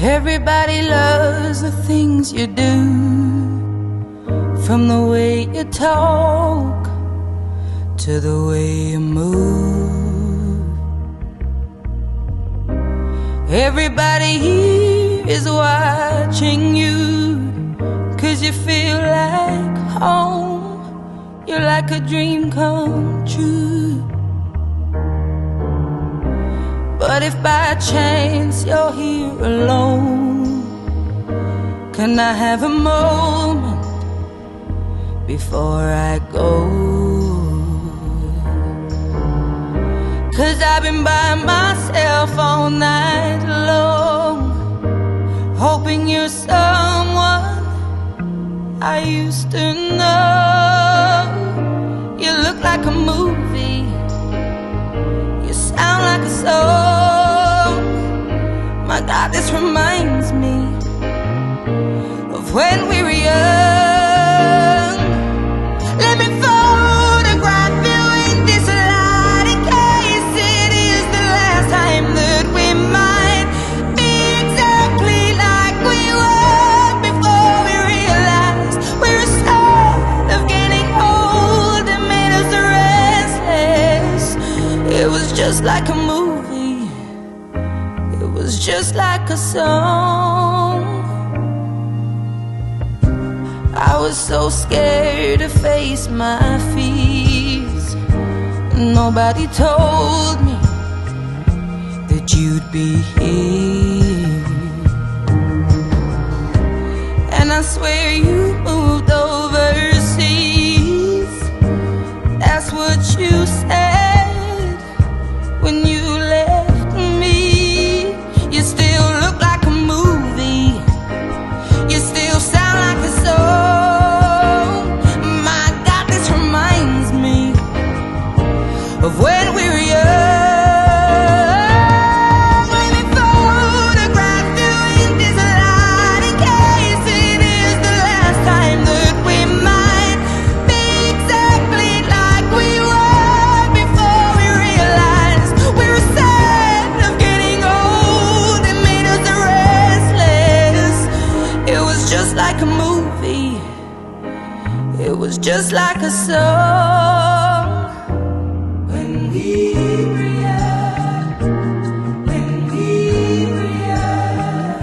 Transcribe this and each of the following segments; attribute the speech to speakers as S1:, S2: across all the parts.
S1: Everybody loves the things you do, from the way you talk to the way you move. Everybody here is watching you, 'cause you feel like home. You're like a dream come true. But if by chance you're here alone, can I have a moment before I go? 'Cause I've been by myself all night long, hoping you're someone I used to know. You look like a movie, you sound like a song. My God, this reminds me of when we were young. Let me photograph you in this light, in case it is the last time that we might be exactly like we were before we realized we're scared of getting old. It made us restless. It was just like a movie, it was just like a song. I was so scared to face my fears. Nobody told me that you'd be here. And I swear you moved overseas. That's what you said when you left me. You still look like a movie, you still sound like a song. My God, this reminds me of when we were young. Let me photograph you in this light, in case it is the last time that we might be exactly like we were before we realized we were sad of getting old. It made us restless. It was just like a movie, it was just like a song. When we were young, when we were young,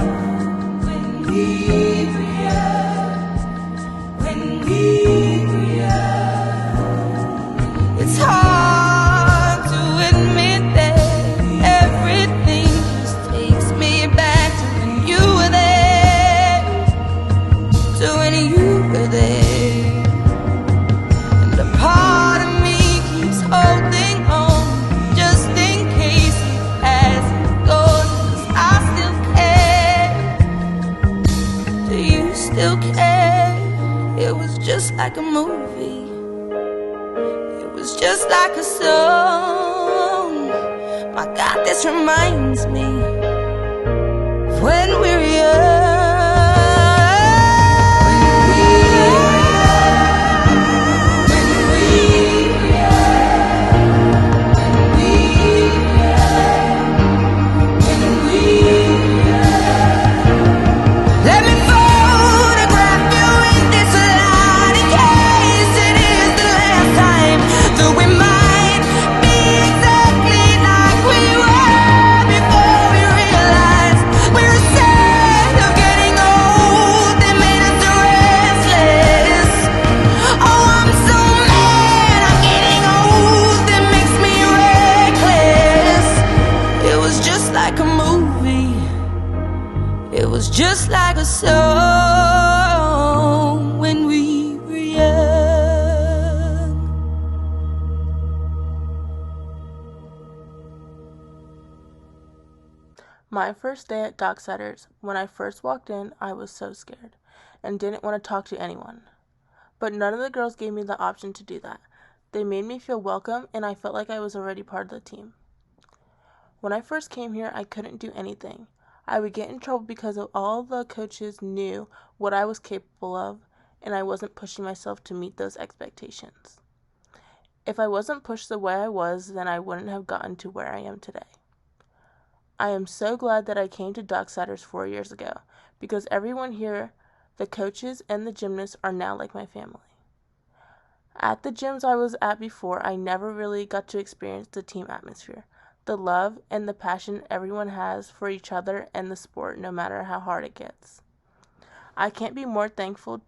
S1: when we were young, when we were young. It's hard to admit that everything just takes me back to when you were there, to when you were there. And a part of me keeps holding on, just in case it hasn't gone. 'Cause I still care. Do you still care? It was just like a movie, it was just like a song. My God, this reminds me of when we were young. Let me photograph you in this light, in case it is the last time that we might be exactly like we were before we realized we were sad of getting old. It made us restless. Oh, I'm so mad I'm getting old. It makes me reckless. It was just like a movie, it was just like a song when we were young.
S2: My first day at Docksiders, when I first walked in, I was so scared and didn't want to talk to anyone. But none of the girls gave me the option to do that. They made me feel welcome, and I felt like I was already part of the team. When I first came here, I couldn't do anything. I would get in trouble because of all the coaches knew what I was capable of, and I wasn't pushing myself to meet those expectations. If I wasn't pushed the way I was, then I wouldn't have gotten to where I am today. I am so glad that I came to Docksiders 4 years ago, because everyone here, the coaches and the gymnasts, are now like my family. At the gyms I was at before, I never really got to experience the team atmosphere, the love and the passion everyone has for each other and the sport, no matter how hard it gets. I can't be more thankful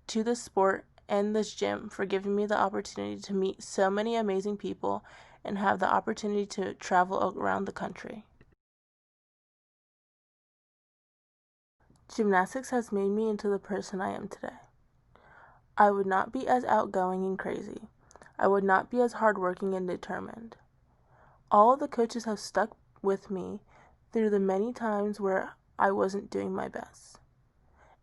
S2: to this sport and this gym for giving me the opportunity to meet so many amazing people and have the opportunity to travel around the country. Gymnastics has made me into the person I am today. I would not be as outgoing and crazy. I would not be as hardworking and determined. All of the coaches have stuck with me through the many times where I wasn't doing my best,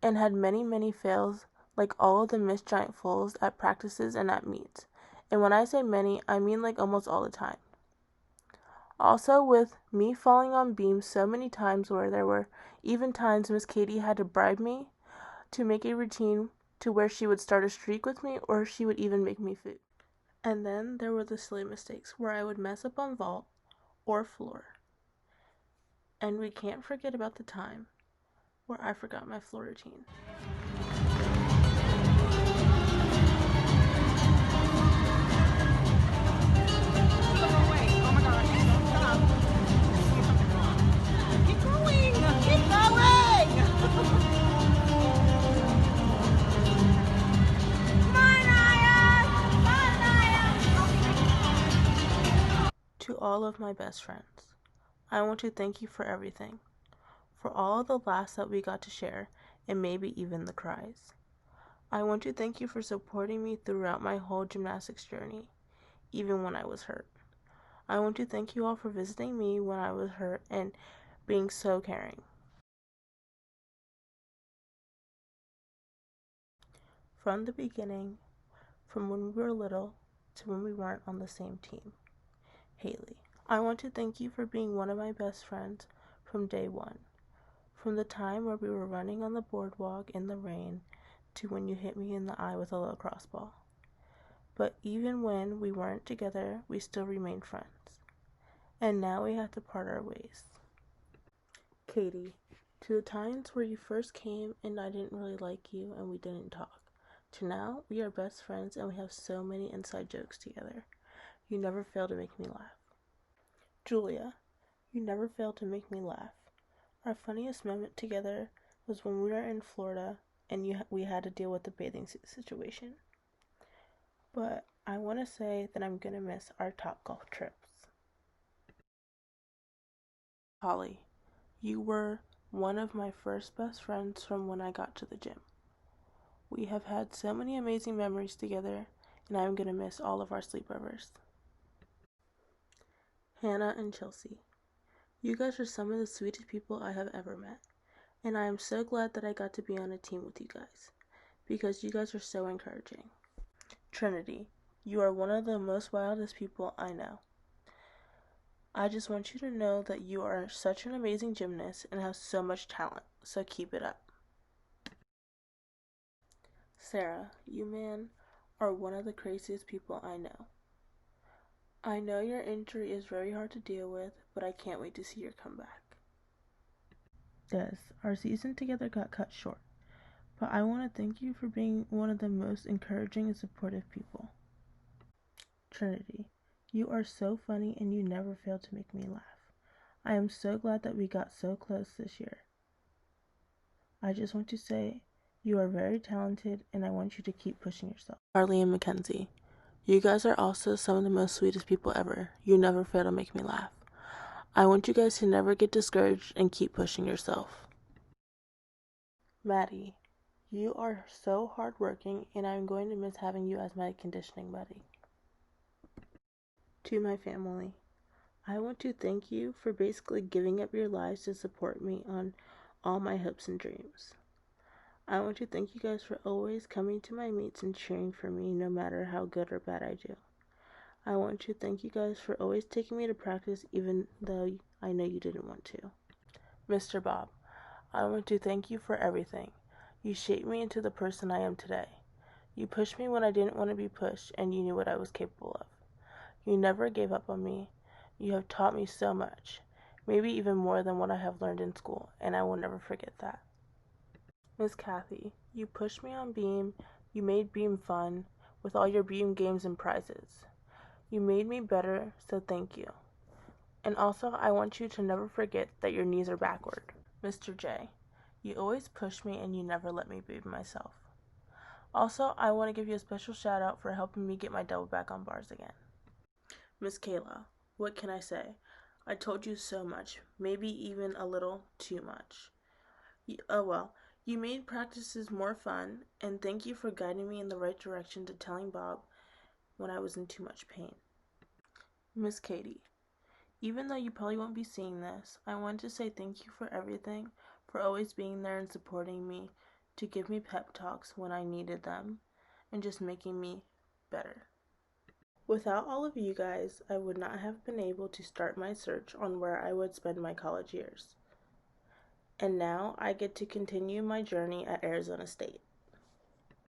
S2: and had many, many fails, like all of the missed giant fulls at practices and at meets. And when I say many, I mean like almost all the time. Also, with me falling on beams so many times where there were even times Miss Katie had to bribe me to make a routine to where she would start a streak with me, or she would even make me food. And then there were the silly mistakes where I would mess up on vault or floor. And we can't forget about the time where I forgot my floor routine. To all of my best friends, I want to thank you for everything, for all the laughs that we got to share, and maybe even the cries. I want to thank you for supporting me throughout my whole gymnastics journey, even when I was hurt. I want to thank you all for visiting me when I was hurt and being so caring. From the beginning, from when we were little to when we weren't on the same team. Haley, I want to thank you for being one of my best friends from day one. From the time where we were running on the boardwalk in the rain to when you hit me in the eye with a lacrosse ball. But even when we weren't together, we still remained friends. And now we have to part our ways. Katie, to the times where you first came and I didn't really like you and we didn't talk, to now we are best friends and we have so many inside jokes together. You never fail to make me laugh. Julia, you never fail to make me laugh. Our funniest moment together was when we were in Florida and we had to deal with the bathing suit situation. But I want to say that I'm going to miss our top golf trips. Holly, you were one of my first best friends from when I got to the gym. We have had so many amazing memories together, and I'm going to miss all of our sleepovers. Hannah and Chelsea, you guys are some of the sweetest people I have ever met, and I am so glad that I got to be on a team with you guys, because you guys are so encouraging. Trinity, you are one of the most wildest people I know. I just want you to know that you are such an amazing gymnast and have so much talent, so keep it up. Sarah, you man are one of the craziest people I know. I know your injury is very hard to deal with, but I can't wait to see your comeback. Des, our season together got cut short, but I want to thank you for being one of the most encouraging and supportive people. Trinity, you are so funny and you never fail to make me laugh. I am so glad that we got so close this year. I just want to say you are very talented and I want you to keep pushing yourself. Carly and Mackenzie, you guys are also some of the most sweetest people ever. You never fail to make me laugh. I want you guys to never get discouraged and keep pushing yourself. Maddie, you are so hardworking and I'm going to miss having you as my conditioning buddy. To my family, I want to thank you for basically giving up your lives to support me on all my hopes and dreams. I want to thank you guys for always coming to my meets and cheering for me no matter how good or bad I do. I want to thank you guys for always taking me to practice even though I know you didn't want to. Mr. Bob, I want to thank you for everything. You shaped me into the person I am today. You pushed me when I didn't want to be pushed and you knew what I was capable of. You never gave up on me. You have taught me so much. maybe even more than what I have learned in school, and I will never forget that. Miss Kathy, you pushed me on beam, you made beam fun, with all your beam games and prizes. You made me better, so thank you. And also, I want you to never forget that your knees are backward. Mr. J, you always push me and you never let me be myself. Also, I want to give you a special shout out for helping me get my double back on bars again. Miss Kayla, what can I say? I told you so much, maybe even a little too much. Oh well, you made practices more fun, and thank you for guiding me in the right direction to telling Bob when I was in too much pain. Miss Katie, even though you probably won't be seeing this, I want to say thank you for everything, for always being there and supporting me, to give me pep talks when I needed them, and just making me better. Without all of you guys, I would not have been able to start my search on where I would spend my college years. And now I get to continue my journey at Arizona State.